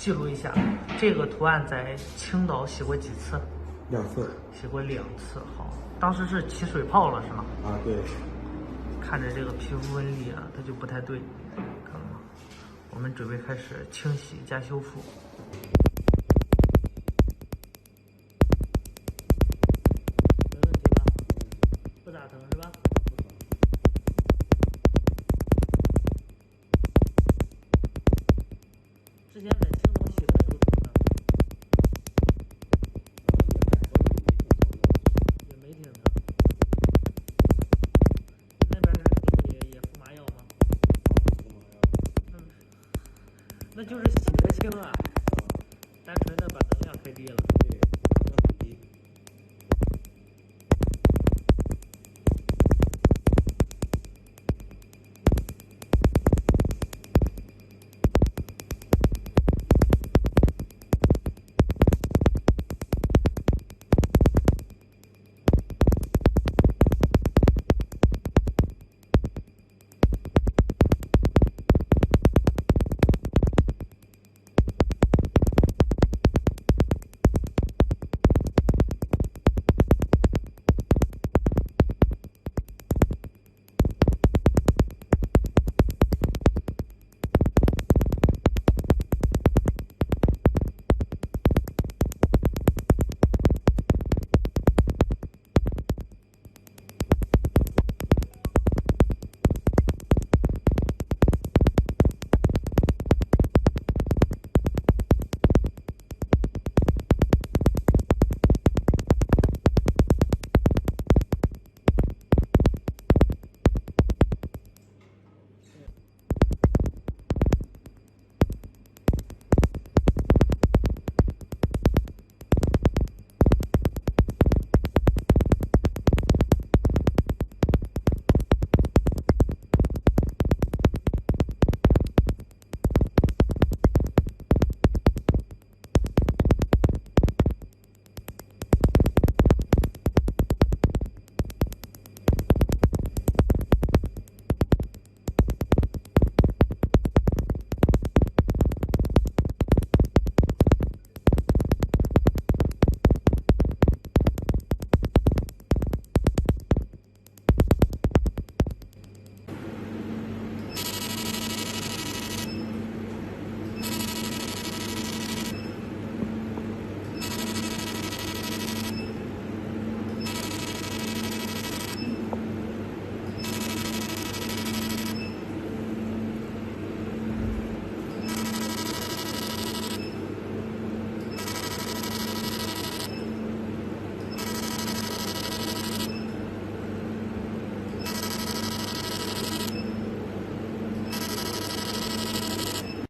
记录一下，这个图案在青岛洗过几次？2次。洗过2次。好，当时是起水泡了是吗？啊，对。看着这个皮肤纹理啊，它就不太对，看到吗？我们准备开始清洗加修复。没问题吧？不咋疼是吧？之前在青岛洗的时候疼吗？也没挺疼。那边给你也敷麻药吗？那就是洗的轻啊，单纯的把能量开低了。对。